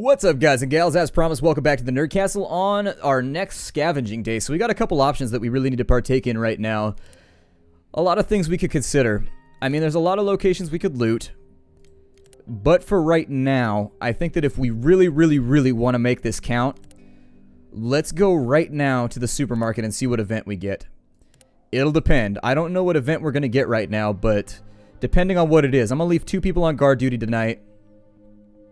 What's up, guys and gals? As promised, welcome back to the Nerd Castle on our next scavenging day. So we got a couple options that we really need to partake in right now. A lot of things we could consider. I mean, there's a lot of locations we could loot. But for right now, I think that if we really want to make this count, let's go right now to the supermarket and see what event we get. It'll depend. I don't know what event we're going to get right now, but depending on what it is, I'm going to leave 2 people on guard duty tonight.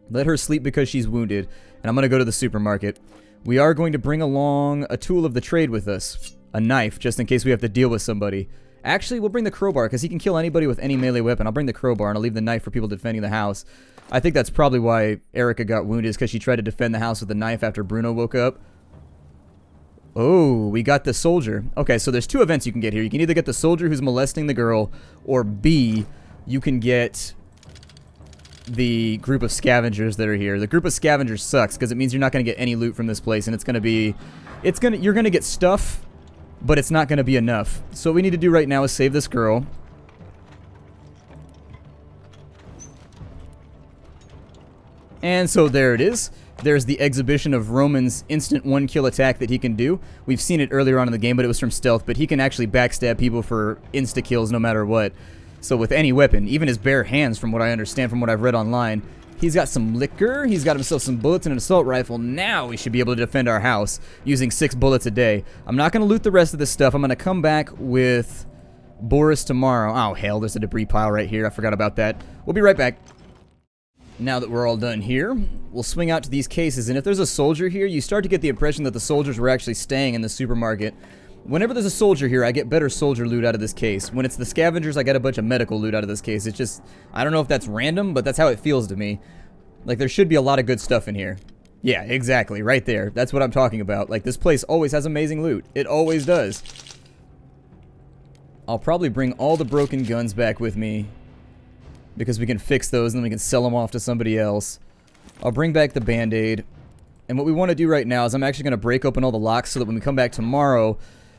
Let her sleep because she's wounded, and I'm going to go to the supermarket. We are going to bring along a tool of the trade with us. A knife, just in case we have to deal with somebody. Actually, we'll bring the crowbar, because he can kill anybody with any melee weapon. I'll bring the crowbar, and I'll leave the knife for people defending the house. I think that's probably why Erica got wounded, is because she tried to defend the house with a knife after Bruno woke up. Oh, we got the soldier. Okay, so there's 2 events you can get here. You can either get the soldier who's molesting the girl, or B, you can get the group of scavengers that are here. The group of scavengers sucks because it means you're not going to get any loot from this place, and you're going to get stuff, but it's not going to be enough. So what we need to do right now is save this girl. And so there it is. There's the exhibition of Roman's instant 1-kill attack that he can do. We've seen it earlier on in the game, but it was from stealth, but he can actually backstab people for insta-kills no matter what. So with any weapon, even his bare hands, from what I understand, from what I've read online, he's got some liquor, he's got himself some bullets and an assault rifle. Now we should be able to defend our house using 6 bullets a day. I'm not going to loot the rest of this stuff. I'm going to come back with Boris tomorrow. Oh, hell, there's a debris pile right here. I forgot about that. We'll be right back. Now that we're all done here, we'll swing out to these cases. And if there's a soldier here, you start to get the impression that the soldiers were actually staying in the supermarket. Whenever there's a soldier here, I get better soldier loot out of this case. When it's the scavengers, I get a bunch of medical loot out of this case. It's just, I don't know if that's random, but that's how it feels to me. Like, there should be a lot of good stuff in here. Yeah, exactly, right there. That's what I'm talking about. Like, this place always has amazing loot. It always does. I'll probably bring all the broken guns back with me, because we can fix those and then we can sell them off to somebody else. I'll bring back the band-aid. And what we want to do right now is I'm actually going to break open all the locks so that when we come back tomorrow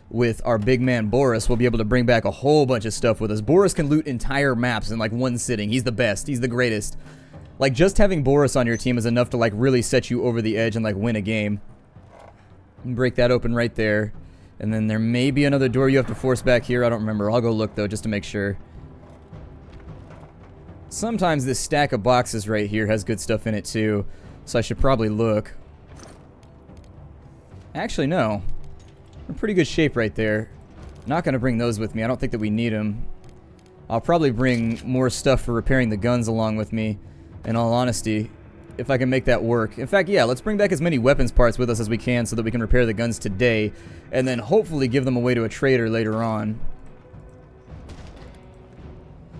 with our big man Boris, we'll be able to bring back a whole bunch of stuff with us. Boris can loot entire maps in like one sitting. He's the best. He's the greatest. Like, just having Boris on your team is enough to like really set you over the edge and like win a game. Break that open right there. And then there may be another door you have to force back here. I don't remember. I'll go look though just to make sure. Sometimes this stack of boxes right here has good stuff in it too, so I should probably look. Actually, no. We're in pretty good shape right there. Not going to bring those with me. I don't think that we need them. I'll probably bring more stuff for repairing the guns along with me, in all honesty, if I can make that work. In fact, yeah, let's bring back as many weapons parts with us as we can so that we can repair the guns today, and then hopefully give them away to a trader later on.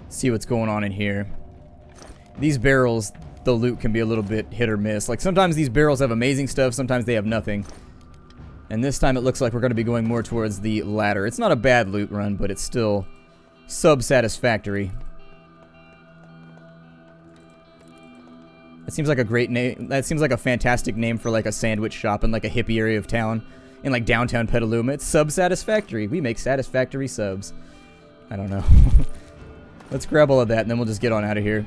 See what's going on in here. These barrels, the loot can be a little bit hit or miss. Like, sometimes these barrels have amazing stuff, sometimes they have nothing. And this time it looks like we're going to be going more towards the latter. It's not a bad loot run, but it's still sub-satisfactory. That seems like a great name. That seems like a fantastic name for like a sandwich shop in like a hippie area of town. In like downtown Petaluma. It's sub-satisfactory. We make satisfactory subs. I don't know. Let's grab all of that and then we'll just get on out of here.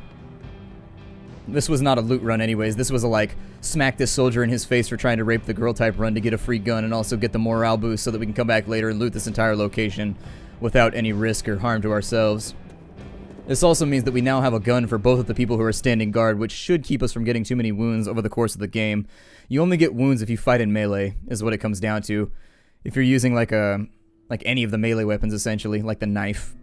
This was not a loot run anyways. This was a like, smack this soldier in his face for trying to rape the girl type run to get a free gun and also get the morale boost so that we can come back later and loot this entire location without any risk or harm to ourselves. This also means that we now have a gun for both of the people who are standing guard, which should keep us from getting too many wounds over the course of the game. You only get wounds if you fight in melee, is what it comes down to. If you're using like any of the melee weapons essentially, like the knife.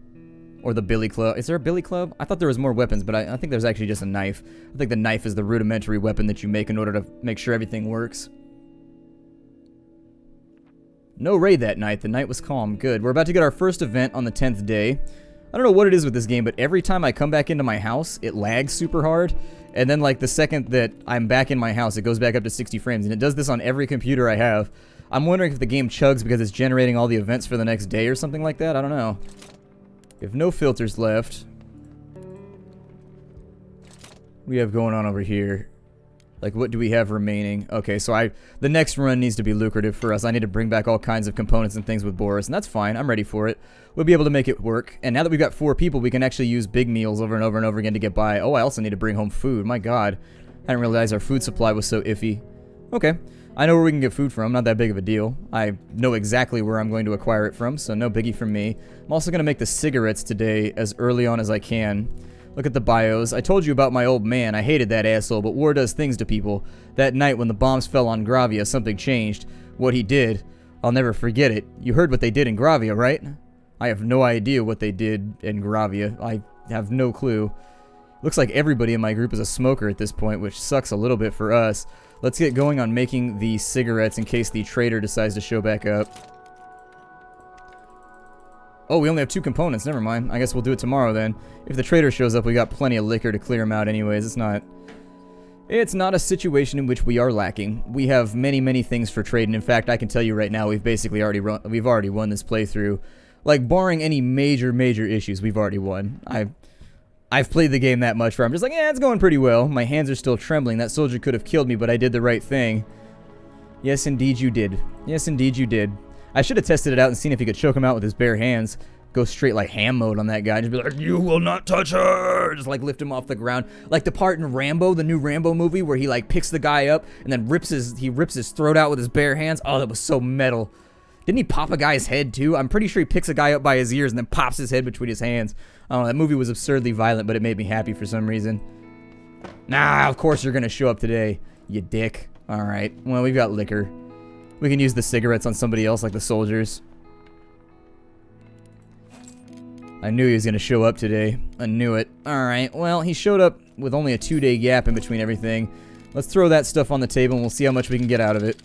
Or the billy club. Is there a billy club? I thought there was more weapons, but I think there's actually just a knife. I think the knife is the rudimentary weapon that you make in order to make sure everything works. No raid that night. The night was calm. Good. We're about to get our first event on the 10th day. I don't know what it is with this game, but every time I come back into my house, it lags super hard. And then like the second that I'm back in my house, it goes back up to 60 frames. And it does this on every computer I have. I'm wondering if the game chugs because it's generating all the events for the next day or something like that. I don't know. We have no filters left. What do we have going on over here? Like, what do we have remaining? Okay, so the next run needs to be lucrative for us. I need to bring back all kinds of components and things with Boris, and that's fine. I'm ready for it. We'll be able to make it work. And now that we've got 4 people, we can actually use big meals over and over and over again to get by. Oh, I also need to bring home food. My God. I didn't realize our food supply was so iffy. Okay. I know where we can get food from. Not that big of a deal. I know exactly where I'm going to acquire it from, so no biggie from me. I'm also going to make the cigarettes today as early on as I can. Look at the bios. I told you about my old man. I hated that asshole, but war does things to people. That night when the bombs fell on Gravia, something changed. What he did, I'll never forget it. You heard what they did in Gravia, right? I have no idea what they did in Gravia. I have no clue. Looks like everybody in my group is a smoker at this point, which sucks a little bit for us. Let's get going on making the cigarettes in case the trader decides to show back up. Oh, we only have 2 components. Never mind. I guess we'll do it tomorrow then. If the trader shows up, we got plenty of liquor to clear him out anyways. It's not a situation in which we are lacking. We have many, many things for trade, and in fact, I can tell you right now, we've basically already won this playthrough. Like, barring any major issues, we've already won. I've played the game that much where I'm just like, yeah, it's going pretty well. My hands are still trembling. That soldier could have killed me, but I did the right thing. Yes, indeed you did. Yes, indeed you did. I should have tested it out and seen if he could choke him out with his bare hands. Go straight like ham mode on that guy. Just be like, you will not touch her! Just like lift him off the ground. Like the part in Rambo, the new Rambo movie, where he like picks the guy up and then rips his throat out with his bare hands. Oh, that was so metal. Didn't he pop a guy's head too? I'm pretty sure he picks a guy up by his ears and then pops his head between his hands. I don't know, that movie was absurdly violent, but it made me happy for some reason. Nah, of course you're gonna show up today, you dick. Alright, well, we've got liquor. We can use the cigarettes on somebody else, like the soldiers. I knew he was gonna show up today. I knew it. Alright, well, he showed up with only a 2-day gap in between everything. Let's throw that stuff on the table and we'll see how much we can get out of it.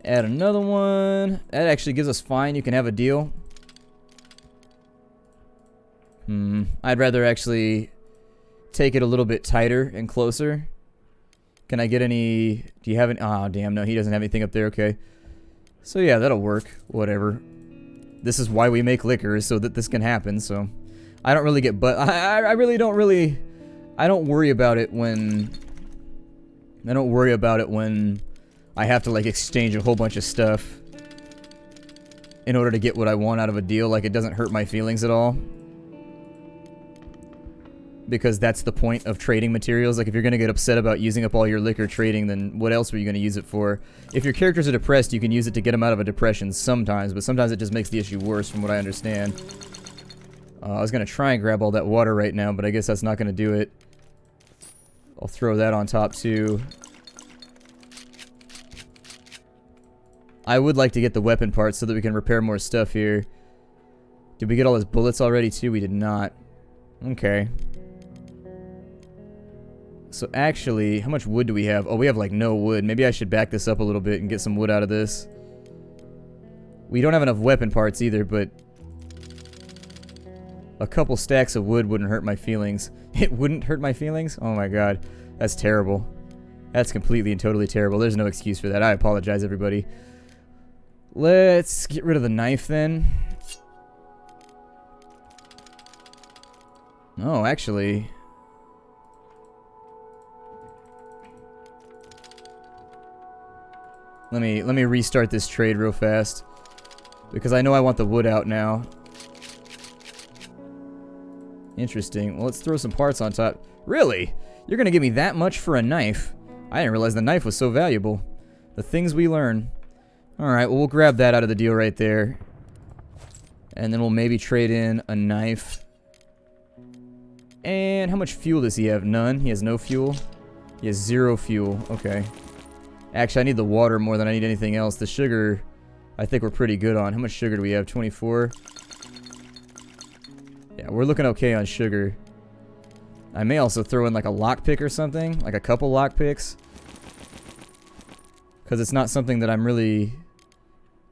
Add another one. That actually gives us fine. You can have a deal. I'd rather actually take it a little bit tighter and closer. Can I get any... Do you have any... Oh, damn, no. He doesn't have anything up there. Okay. So, yeah, that'll work. Whatever. This is why we make liquor, so that this can happen, so... I don't really get... But I really don't really... I don't worry about it when... I have to, like, exchange a whole bunch of stuff in order to get what I want out of a deal. Like, it doesn't hurt my feelings at all. Because that's the point of trading materials. Like, if you're going to get upset about using up all your liquor trading, then what else were you going to use it for? If your characters are depressed, you can use it to get them out of a depression sometimes, but sometimes it just makes the issue worse from what I understand. I was going to try and grab all that water right now, but I guess that's not going to do it. I'll throw that on top, too. I would like to get the weapon parts so that we can repair more stuff here. Did we get all his bullets already too? We did not. Okay. So actually, how much wood do we have? Oh, we have like no wood. Maybe I should back this up a little bit and get some wood out of this. We don't have enough weapon parts either, but a couple stacks of wood wouldn't hurt my feelings. It wouldn't hurt my feelings? Oh my god. That's terrible. That's completely and totally terrible. There's no excuse for that. I apologize, everybody. Let's get rid of the knife then. Oh, actually. Let me restart this trade real fast. Because I know I want the wood out now. Interesting. Well, let's throw some parts on top. Really? You're gonna give me that much for a knife? I didn't realize the knife was so valuable. The things we learn. Alright, well, we'll grab that out of the deal right there. And then we'll maybe trade in a knife. And how much fuel does he have? None. He has no fuel. He has 0 fuel. Okay. Actually, I need the water more than I need anything else. The sugar, I think we're pretty good on. How much sugar do we have? 24? Yeah, we're looking okay on sugar. I may also throw in like a lockpick or something. Like a couple lockpicks. Because it's not something that I'm really...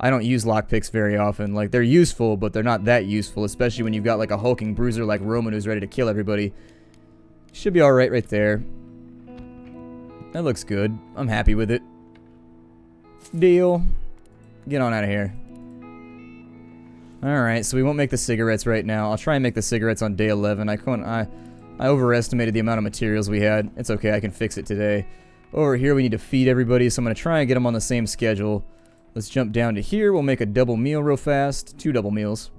I don't use lockpicks very often. Like, they're useful, but they're not that useful. Especially when you've got like a hulking bruiser like Roman who's ready to kill everybody. Should be alright right there. That looks good. I'm happy with it. Deal. Get on out of here. Alright, so we won't make the cigarettes right now. I'll try and make the cigarettes on day 11. I overestimated the amount of materials we had. It's okay, I can fix it today. Over here we need to feed everybody, so I'm going to try and get them on the same schedule. Let's jump down to here. We'll make a double meal real fast. 2 double meals.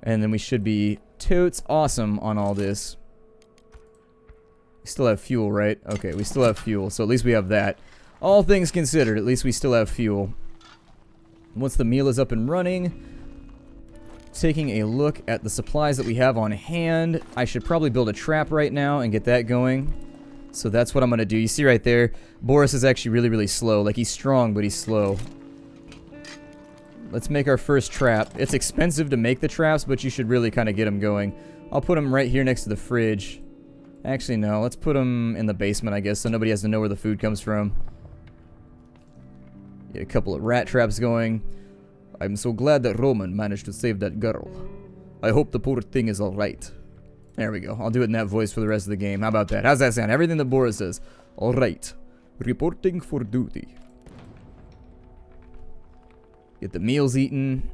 And then we should be totes awesome on all this. We still have fuel, right? Okay, we still have fuel, so at least we have that. All things considered, at least we still have fuel. Once the meal is up and running, taking a look at the supplies that we have on hand, I should probably build a trap right now and get that going. So that's what I'm going to do. You see right there, Boris is actually really, really slow. Like, he's strong, but he's slow. Let's make our first trap. It's expensive to make the traps, but you should really kind of get them going. I'll put them right here next to the fridge. Actually, no. Let's put them in the basement, I guess, so nobody has to know where the food comes from. Get a couple of rat traps going. I'm so glad that Roman managed to save that girl. I hope the poor thing is alright. There we go. I'll do it in that voice for the rest of the game. How about that? How's that sound? Everything that Boris says. Alright. Reporting for duty. Get the meals eaten.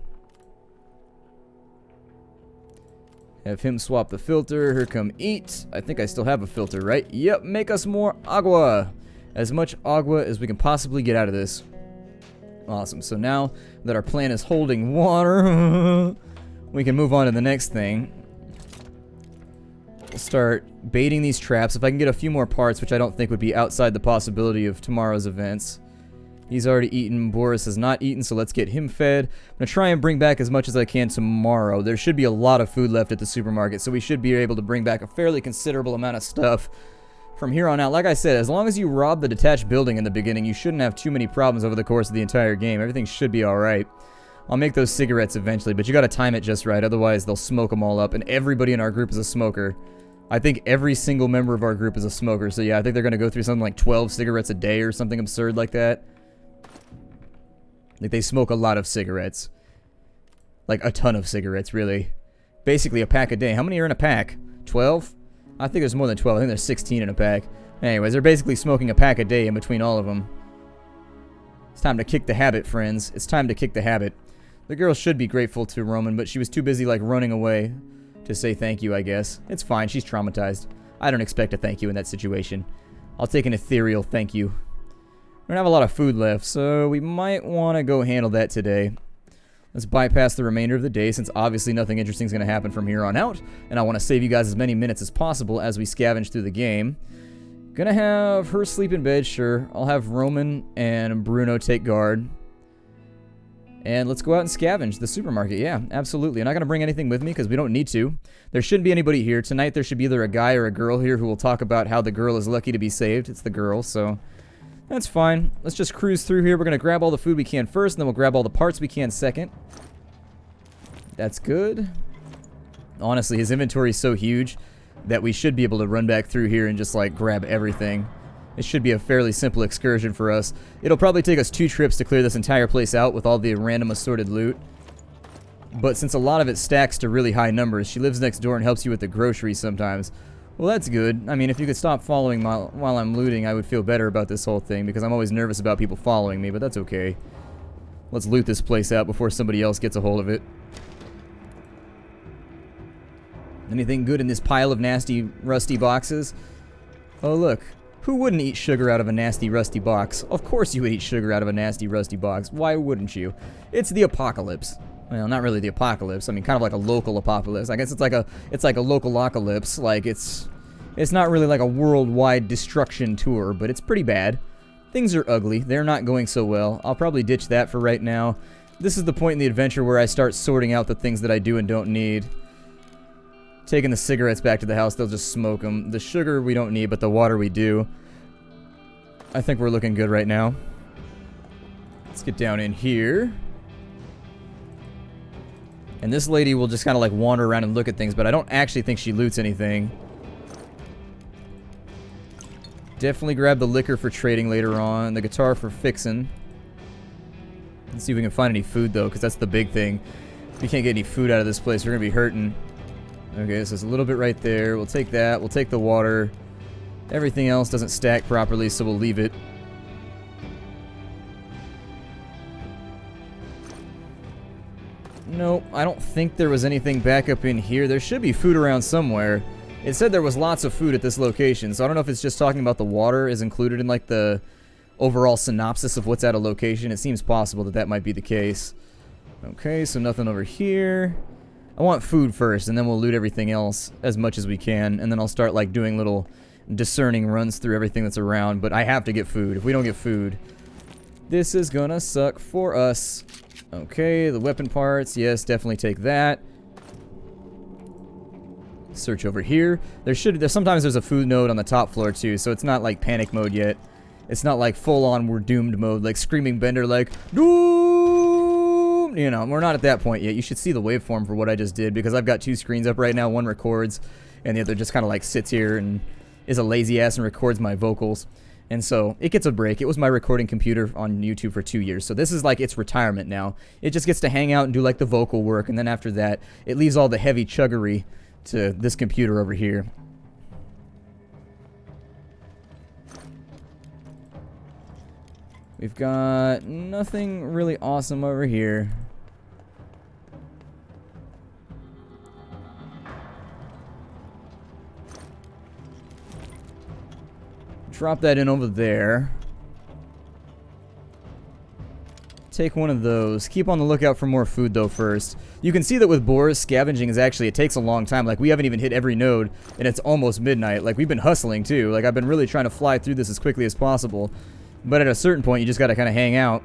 Have him swap the filter. Here come eat. I think I still have a filter, right? Yep, make us more agua. As much agua as we can possibly get out of this. Awesome. So now that our plant is holding water, we can move on to the next thing. We'll start baiting these traps. If I can get a few more parts, which I don't think would be outside the possibility of tomorrow's events. He's already eaten. Boris has not eaten, so let's get him fed. I'm going to try and bring back as much as I can tomorrow. There should be a lot of food left at the supermarket, so we should be able to bring back a fairly considerable amount of stuff from here on out. Like I said, as long as you rob the detached building in the beginning, you shouldn't have too many problems over the course of the entire game. Everything should be alright. I'll make those cigarettes eventually, but you got to time it just right, otherwise they'll smoke them all up, and everybody in our group is a smoker. I think every single member of our group is a smoker, so yeah, I think they're going to go through something like 12 cigarettes a day or something absurd like that. Like, they smoke a lot of cigarettes. Like, a ton of cigarettes, really. Basically, a pack a day. How many are in a pack? 12? I think there's more than 12. I think there's 16 in a pack. Anyways, they're basically smoking a pack a day in between all of them. It's time to kick the habit, friends. It's time to kick the habit. The girl should be grateful to Roman, but she was too busy, like, running away to say thank you, I guess. It's fine. She's traumatized. I don't expect a thank you in that situation. I'll take an ethereal thank you. We don't have a lot of food left, so we might want to go handle that today. Let's bypass the remainder of the day, since obviously nothing interesting is going to happen from here on out, and I want to save you guys as many minutes as possible as we scavenge through the game. Gonna have her sleep in bed, sure. I'll have Roman and Bruno take guard. And let's go out and scavenge the supermarket. Yeah, absolutely. I'm not going to bring anything with me because we don't need to. There shouldn't be anybody here. Tonight there should be either a guy or a girl here who will talk about how the girl is lucky to be saved. It's the girl, so that's fine. Let's just cruise through here. We're going to grab all the food we can first, and then we'll grab all the parts we can second. That's good. Honestly, his inventory is so huge that we should be able to run back through here and just, like, grab everything. It should be a fairly simple excursion for us. It'll probably take us 2 trips to clear this entire place out with all the random assorted loot. But since a lot of it stacks to really high numbers, she lives next door and helps you with the groceries sometimes. Well, that's good. I mean, if you could stop following while I'm looting, I would feel better about this whole thing, because I'm always nervous about people following me, but that's okay. Let's loot this place out before somebody else gets a hold of it. Anything good in this pile of nasty, rusty boxes? Oh, look. Who wouldn't eat sugar out of a nasty, rusty box? Of course you would eat sugar out of a nasty, rusty box. Why wouldn't you? It's the apocalypse. Well, not really the apocalypse. I mean, kind of like a local apocalypse. I guess it's like a local apocalypse. Like, it's not really like a worldwide destruction tour, but it's pretty bad. Things are ugly. They're not going so well. I'll probably ditch that for right now. This is the point in the adventure where I start sorting out the things that I do and don't need. Taking the cigarettes back to the house, they'll just smoke them. The sugar we don't need, but the water we do. I think we're looking good right now. Let's get down in here. And this lady will just kind of like wander around and look at things, but I don't actually think she loots anything. Definitely grab the liquor for trading later on, the guitar for fixing. Let's see if we can find any food though, because that's the big thing. If we can't get any food out of this place, we're going to be hurting. Okay, so it's a little bit right there. We'll take that. We'll take the water. Everything else doesn't stack properly, so we'll leave it. Nope, I don't think there was anything back up in here. There should be food around somewhere. It said there was lots of food at this location, so I don't know if it's just talking about the water is included in like the overall synopsis of what's at a location. It seems possible that that might be the case. Okay, so nothing over here. I want food first, and then we'll loot everything else as much as we can, and then I'll start like doing little discerning runs through everything that's around, but I have to get food. If we don't get food, this is gonna suck for us. Okay, the weapon parts, yes, definitely take that. Search over here. Sometimes there's a food node on the top floor too, so it's not like panic mode yet. It's not like full on we're doomed mode, like Screaming Bender, like doom. You know, we're not at that point yet. You should see the waveform for what I just did, because I've got 2 screens up right now. One records, and the other just kind of like sits here and is a lazy ass and records my vocals. And so it gets a break. It was my recording computer on YouTube for 2 years. So this is like its retirement now. It just gets to hang out and do like the vocal work. And then after that, it leaves all the heavy chuggery to this computer over here. We've got nothing really awesome over here. Drop that in over there. Take one of those. Keep on the lookout for more food though first. You can see that with boars, scavenging is actually, it takes a long time. Like, we haven't even hit every node, and it's almost midnight. Like, we've been hustling too. Like, I've been really trying to fly through this as quickly as possible. But at a certain point, you just gotta kind of hang out.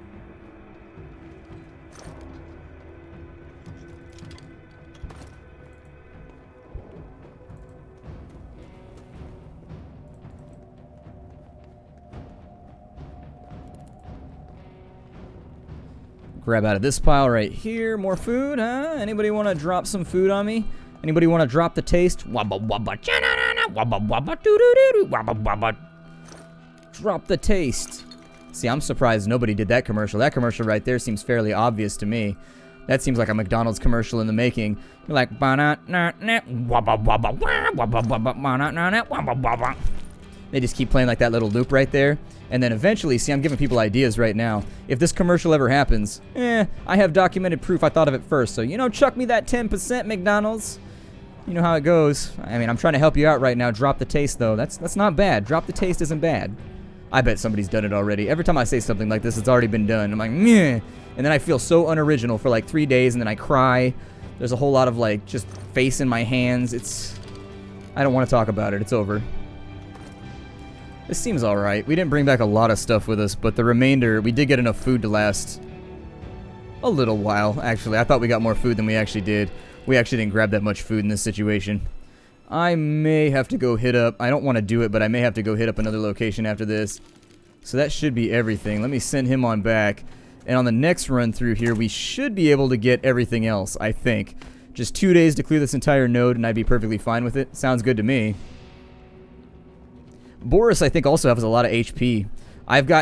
Grab out of this pile right here. More food, huh? Anybody want to drop some food on me? Anybody want to drop the taste? Wabba wabba wabba wabba doo doo doo wabba wabba. Drop the taste. See, I'm surprised nobody did that commercial. That commercial right there seems fairly obvious to me. That seems like a McDonald's commercial in the making. You're like, they just keep playing like that little loop right there. And then eventually, see, I'm giving people ideas right now. If this commercial ever happens, I have documented proof I thought of it first. So, you know, chuck me that 10%, McDonald's. You know how it goes. I mean, I'm trying to help you out right now. Drop the taste, though. That's not bad. Drop the taste isn't bad. I bet somebody's done it already. Every time I say something like this, it's already been done. I'm like, meh. And then I feel so unoriginal for like 3 days, and then I cry. There's a whole lot of like just face in my hands. I don't want to talk about it. It's over. This seems alright. We didn't bring back a lot of stuff with us, but the remainder, we did get enough food to last a little while, actually. I thought we got more food than we actually did. We actually didn't grab that much food in this situation. I may have to go hit up, I don't want to do it, but I may have to go hit up another location after this. So that should be everything. Let me send him on back. And on the next run through here, we should be able to get everything else, I think. Just 2 days to clear this entire node, and I'd be perfectly fine with it. Sounds good to me. Boris, I think, also has a lot of HP.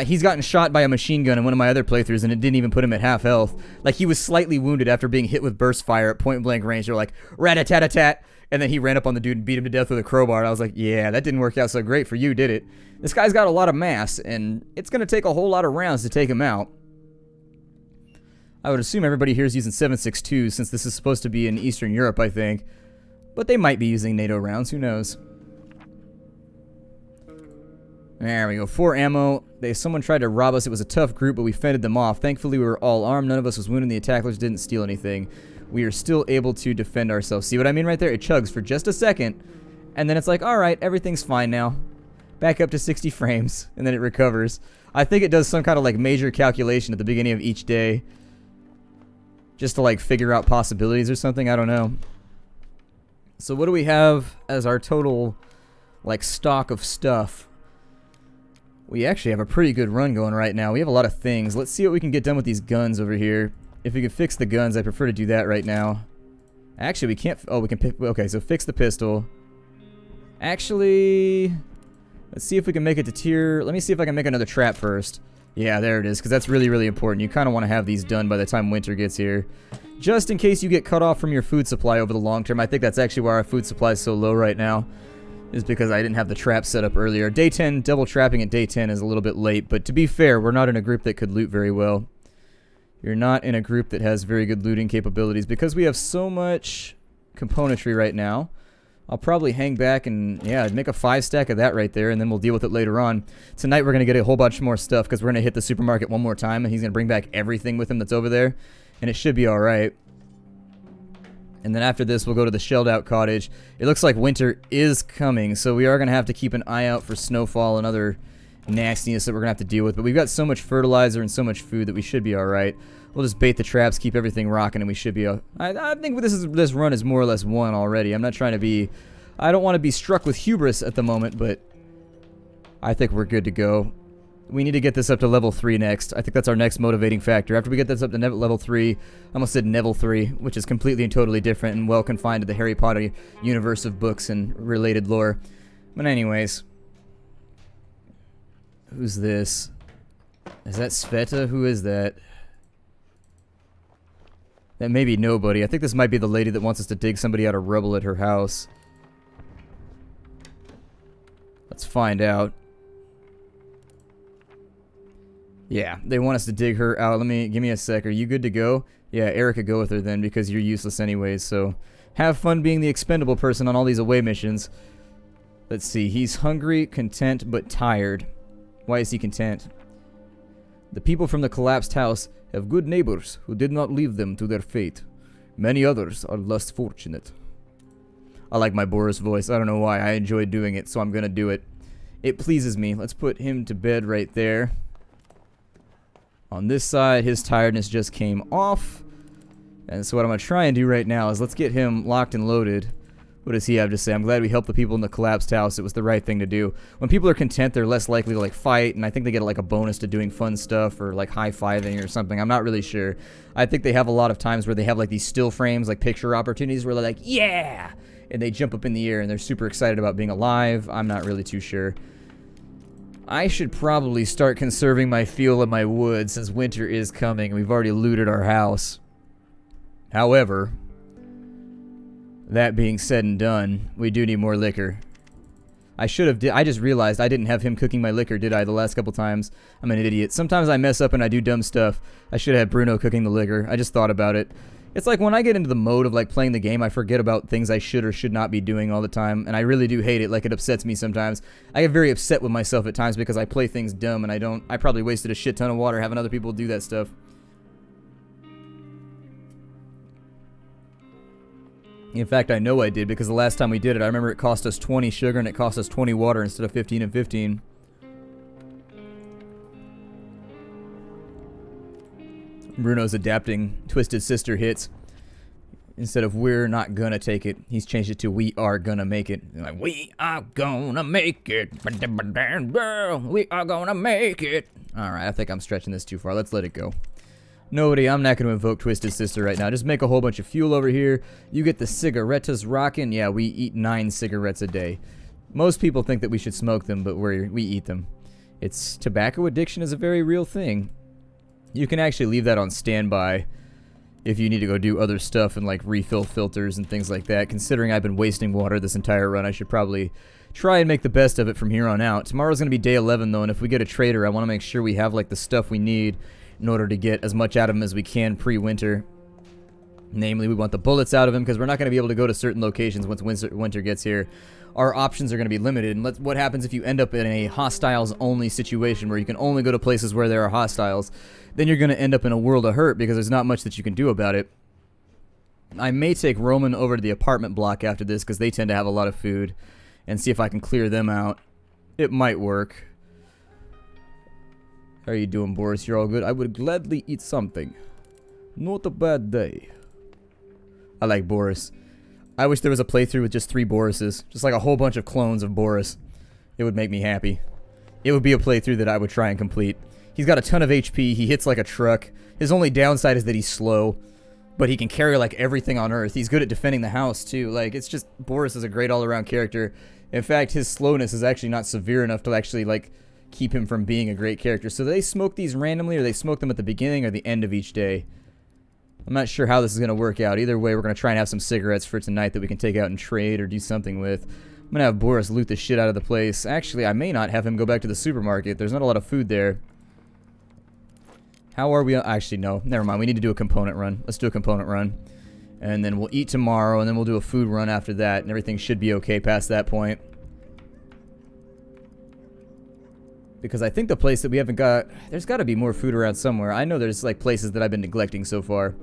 He's gotten shot by a machine gun in one of my other playthroughs, and it didn't even put him at half health. Like, he was slightly wounded after being hit with burst fire at point blank range. They're like, rat-a-tat-a-tat, and then he ran up on the dude and beat him to death with a crowbar. And I was like, yeah, that didn't work out so great for you, did it? This guy's got a lot of mass, and it's going to take a whole lot of rounds to take him out. I would assume everybody here is using 7.62, since this is supposed to be in Eastern Europe, I think. But they might be using NATO rounds, who knows? There we go, 4 ammo. Someone tried to rob us. It was a tough group, but we fended them off. Thankfully, we were all armed. None of us was wounded. The attackers didn't steal anything. We are still able to defend ourselves. See what I mean right there? It chugs for just a second, and then it's like, alright, everything's fine now. Back up to 60 frames, and then it recovers. I think it does some kind of like major calculation at the beginning of each day, just to like figure out possibilities or something. I don't know. So what do we have as our total like stock of stuff? We actually have a pretty good run going right now. We have a lot of things. Let's see what we can get done with these guns over here. If we can fix the guns, I prefer to do that right now. Actually, we can't... Oh, we can pick... Okay, so fix the pistol. Actually, let's see if we can make it to tier... Let me see if I can make another trap first. Yeah, there it is, because that's really, really important. You kind of want to have these done by the time winter gets here. Just in case you get cut off from your food supply over the long term. I think that's actually why our food supply is so low right now. Is because I didn't have the trap set up earlier. Day 10, double trapping at day 10 is a little bit late, but to be fair, we're not in a group that could loot very well. You're not in a group that has very good looting capabilities because we have so much componentry right now. I'll probably hang back and, yeah, make a 5 stack of that right there, and then we'll deal with it later on. Tonight we're going to get a whole bunch more stuff because we're going to hit the supermarket one more time, and he's going to bring back everything with him that's over there, and it should be alright. And then after this, we'll go to the shelled out cottage. It looks like winter is coming, so we are going to have to keep an eye out for snowfall and other nastiness that we're going to have to deal with. But we've got so much fertilizer and so much food that we should be alright. We'll just bait the traps, keep everything rocking, and we should be... I think this run is more or less won already. I'm not trying to be... I don't want to be struck with hubris at the moment, but I think we're good to go. We need to get this up to level 3 next. I think that's our next motivating factor. After we get this up to level 3, I almost said Neville 3, which is completely and totally different and well confined to the Harry Potter universe of books and related lore. But anyways. Who's this? Is that Sveta? Who is that? That may be nobody. I think this might be the lady that wants us to dig somebody out of rubble at her house. Let's find out. Yeah, they want us to dig her out. Give me a sec. Are you good to go? Yeah, Erica, go with her then, because you're useless anyways, so have fun being the expendable person on all these away missions. Let's see. He's hungry, content, but tired. Why is he content? The people from the collapsed house have good neighbors who did not leave them to their fate. Many others are less fortunate. I like my Boris voice. I don't know why. I enjoy doing it, so I'm gonna do it. It pleases me. Let's put him to bed right there. On this side, his tiredness just came off. And so what I'm going to try and do right now is let's get him locked and loaded. What does he have to say? I'm glad we helped the people in the collapsed house. It was the right thing to do. When people are content, they're less likely to like fight, and I think they get like a bonus to doing fun stuff or like high-fiving or something. I'm not really sure. I think they have a lot of times where they have like these still frames, like picture opportunities where they're like, yeah! And they jump up in the air and they're super excited about being alive. I'm not really too sure. I should probably start conserving my fuel and my wood since winter is coming and we've already looted our house. However, that being said and done, we do need more liquor. I just realized I didn't have him cooking my liquor, did I, the last couple times? I'm an idiot. Sometimes I mess up and I do dumb stuff. I should have had Bruno cooking the liquor. I just thought about it. It's like when I get into the mode of like playing the game, I forget about things I should or should not be doing all the time, and I really do hate it. Like, it upsets me sometimes. I get very upset with myself at times because I play things dumb and I probably wasted a shit ton of water having other people do that stuff. In fact, I know I did, because the last time we did it, I remember it cost us 20 sugar and it cost us 20 water instead of 15 and 15. Bruno's adapting Twisted Sister hits. Instead of "we're not gonna take it," he's changed it to "we are gonna make it." Like, we are gonna make it. We are gonna make it. Alright, I think I'm stretching this too far. Let's let it go. Nobody, I'm not going to invoke Twisted Sister right now. Just make a whole bunch of fuel over here. You get the cigarettas rocking. Yeah, we eat 9 cigarettes a day. Most people think that we should smoke them, but we eat them. Tobacco addiction is a very real thing. You can actually leave that on standby if you need to go do other stuff and like refill filters and things like that. Considering I've been wasting water this entire run, I should probably try and make the best of it from here on out. Tomorrow's going to be day 11 though, and if we get a trader, I want to make sure we have like the stuff we need in order to get as much out of him as we can pre-winter. Namely, we want the bullets out of him because we're not going to be able to go to certain locations once winter gets here. Our options are going to be limited, and what happens if you end up in a hostiles-only situation where you can only go to places where there are hostiles? Then you're going to end up in a world of hurt because there's not much that you can do about it. I may take Roman over to the apartment block after this because they tend to have a lot of food, and see if I can clear them out. It might work. How are you doing, Boris? You're all good? I would gladly eat something. Not a bad day. I like Boris. I wish there was a playthrough with just 3 Borises. Just like a whole bunch of clones of Boris. It would make me happy. It would be a playthrough that I would try and complete. He's got a ton of HP. He hits like a truck. His only downside is that he's slow. But he can carry like everything on Earth. He's good at defending the house too. Like, it's just, Boris is a great all-around character. In fact, his slowness is actually not severe enough to actually like keep him from being a great character. So they smoke these randomly, or they smoke them at the beginning or the end of each day. I'm not sure how this is going to work out. Either way, we're going to try and have some cigarettes for tonight that we can take out and trade or do something with. I'm going to have Boris loot the shit out of the place. Actually, I may not have him go back to the supermarket. There's not a lot of food there. How are we? Actually, no. Never mind. We need to do a component run. Let's do a component run. And then we'll eat tomorrow, and then we'll do a food run after that, and everything should be okay past that point. Because I think the place that we haven't got... There's got to be more food around somewhere. I know there's like places that I've been neglecting so far.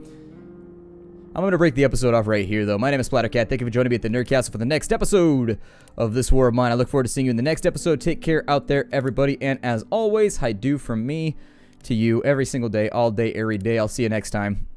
I'm going to break the episode off right here, though. My name is Splattercat. Thank you for joining me at the Nerdcastle for the next episode of This War of Mine. I look forward to seeing you in the next episode. Take care out there, everybody. And as always, I do from me to you every single day, all day, every day. I'll see you next time.